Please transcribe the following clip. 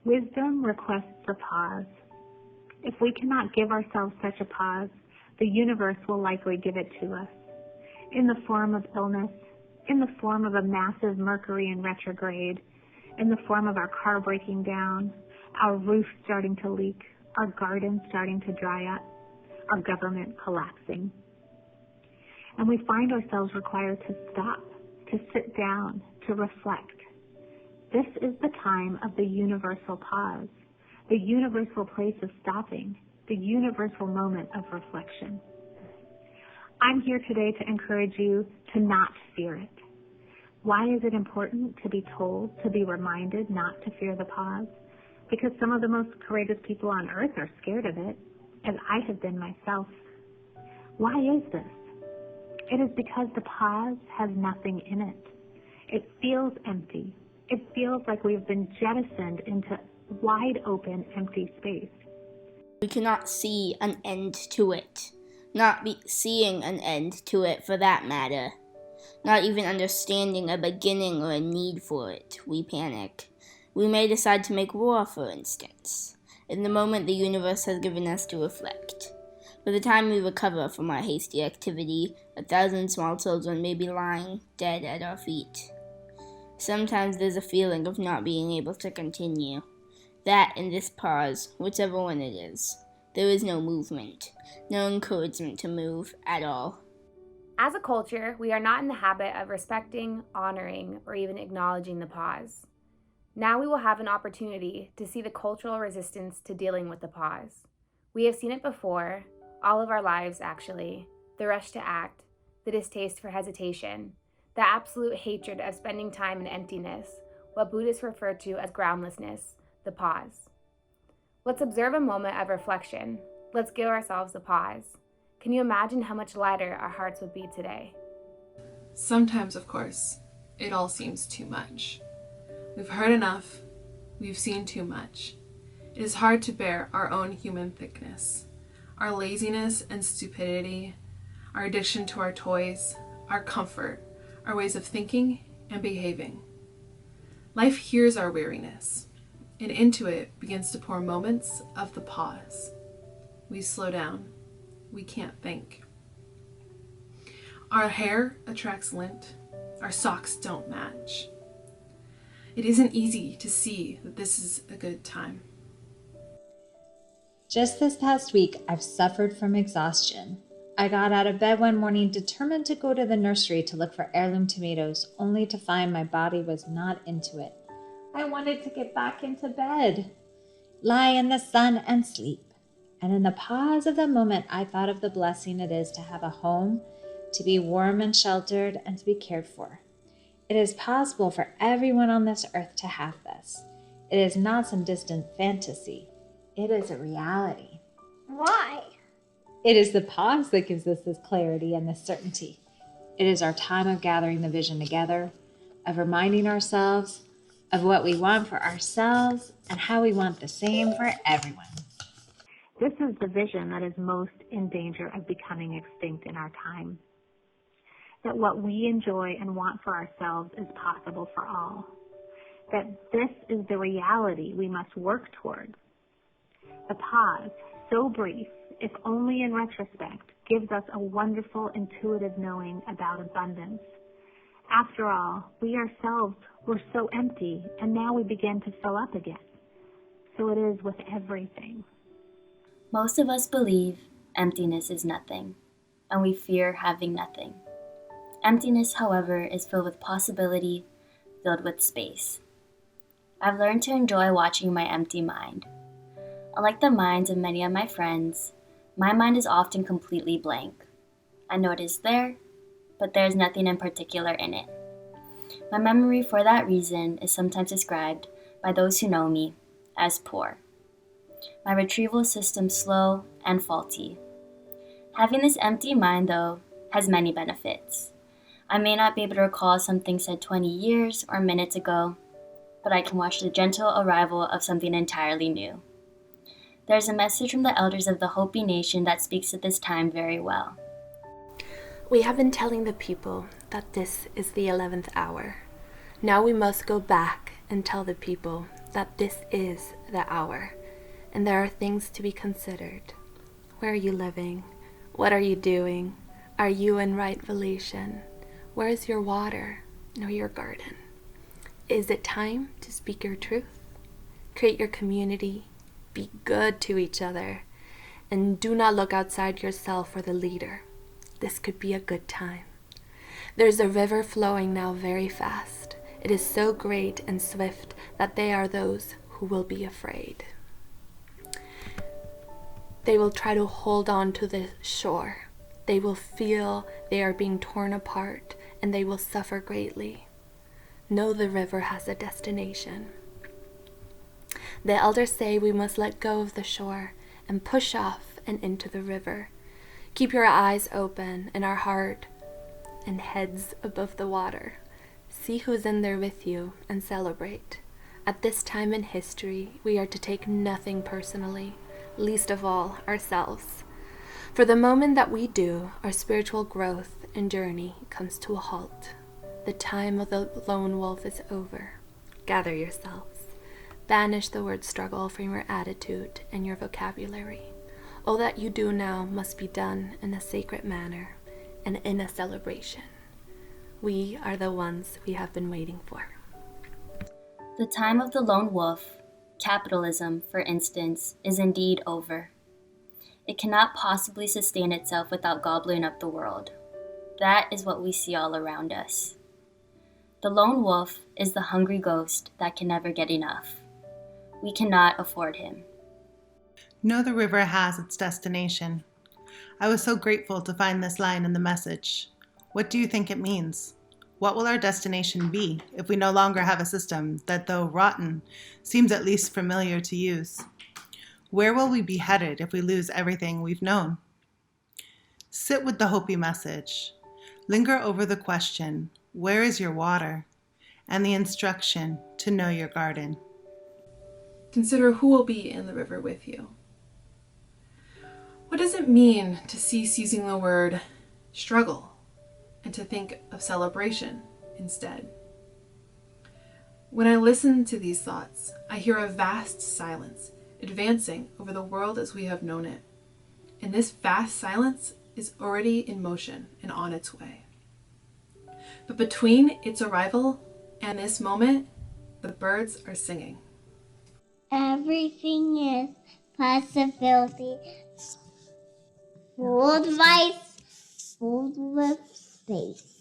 Wisdom requests a pause. If we cannot give ourselves such a pause, the universe will likely give it to us, in the form of illness, in the form of a massive Mercury in retrograde, in the form of our car breaking down, our roof starting to leak, our garden starting to dry up, our government collapsing. And we find ourselves required to stop, to sit down, to reflect. This is the time of the universal pause, the universal place of stopping, the universal moment of reflection. I'm here today to encourage you to not fear it. Why is it important to be told, to be reminded not to fear the pause? Because some of the most courageous people on earth are scared of it, as I have been myself. Why is this? It is because the pause has nothing in it. It feels empty. It feels like we've been jettisoned into wide open, empty space. We cannot see an end to it. Not seeing an end to it for that matter. Not even understanding a beginning or a need for it. We panic. We may decide to make war, for instance, in the moment the universe has given us to reflect. By the time we recover from our hasty activity, 1,000 small children may be lying dead at our feet. Sometimes there's a feeling of not being able to continue. That in this pause, whichever one it is, there is no movement, no encouragement to move at all. As a culture, we are not in the habit of respecting, honoring, or even acknowledging the pause. Now we will have an opportunity to see the cultural resistance to dealing with the pause. We have seen it before, all of our lives actually, the rush to act, the distaste for hesitation, the absolute hatred of spending time in emptiness, what Buddhists refer to as groundlessness, the pause. Let's observe a moment of reflection. Let's give ourselves a pause. Can you imagine how much lighter our hearts would be today? Sometimes, of course, it all seems too much. We've heard enough. We've seen too much. It is hard to bear our own human thickness, our laziness and stupidity, our addiction to our toys, our comfort, our ways of thinking and behaving. Life hears our weariness, and into it begins to pour moments of the pause. We slow down. We can't think. Our hair attracts lint. Our socks don't match. It isn't easy to see that this is a good time. Just this past week, I've suffered from exhaustion. I got out of bed one morning determined to go to the nursery to look for heirloom tomatoes, only to find my body was not into it. I wanted to get back into bed, lie in the sun and sleep. And in the pause of the moment, I thought of the blessing it is to have a home, to be warm and sheltered, and to be cared for. It is possible for everyone on this earth to have this. It is not some distant fantasy. It is a reality. Why? It is the pause that gives us this clarity and this certainty. It is our time of gathering the vision together, of reminding ourselves of what we want for ourselves and how we want the same for everyone. This is the vision that is most in danger of becoming extinct in our time. That what we enjoy and want for ourselves is possible for all. That this is the reality we must work towards. The pause, so brief, if only in retrospect, gives us a wonderful intuitive knowing about abundance. After all, we ourselves were so empty, and now we begin to fill up again. So it is with everything. Most of us believe emptiness is nothing, and we fear having nothing. Emptiness, however, is filled with possibility, filled with space. I've learned to enjoy watching my empty mind. Unlike the minds of many of my friends, my mind is often completely blank. I know it is there, but there is nothing in particular in it. My memory for that reason is sometimes described by those who know me as poor. My retrieval system slow and faulty. Having this empty mind, though, has many benefits. I may not be able to recall something said 20 years or minutes ago, but I can watch the gentle arrival of something entirely new. There's a message from the elders of the Hopi Nation that speaks to this time very well. We have been telling the people that this is the 11th hour. Now we must go back and tell the people that this is the hour, and there are things to be considered. Where are you living? What are you doing? Are you in right relation? Where is your water or your garden? Is it time to speak your truth? Create your community. Be good to each other. And do not look outside yourself for the leader. This could be a good time. There's a river flowing now very fast. It is so great and swift that they are those who will be afraid. They will try to hold on to the shore. They will feel they are being torn apart, and they will suffer greatly. Know the river has a destination. The elders say we must let go of the shore and push off and into the river. Keep your eyes open and our heart and heads above the water. See who's in there with you and celebrate. At this time in history, we are to take nothing personally, least of all ourselves. For the moment that we do, our spiritual growth and journey comes to a halt. The time of the lone wolf is over. Gather yourselves. Banish the word struggle from your attitude and your vocabulary. All that you do now must be done in a sacred manner and in a celebration. We are the ones we have been waiting for. The time of the lone wolf, capitalism, for instance, is indeed over. It cannot possibly sustain itself without gobbling up the world. That is what we see all around us. The lone wolf is the hungry ghost that can never get enough. We cannot afford him. Know the river has its destination. I was so grateful to find this line in the message. What do you think it means? What will our destination be if we no longer have a system that, though rotten, seems at least familiar to use? Where will we be headed if we lose everything we've known? Sit with the Hopi message. Linger over the question, where is your water? And the instruction to know your garden. Consider who will be in the river with you. What does it mean to cease using the word struggle and to think of celebration instead? When I listen to these thoughts, I hear a vast silence advancing over the world as we have known it. And this vast silence is already in motion and on its way. But between its arrival and this moment, the birds are singing. Everything is possibility. Full of life, full with space.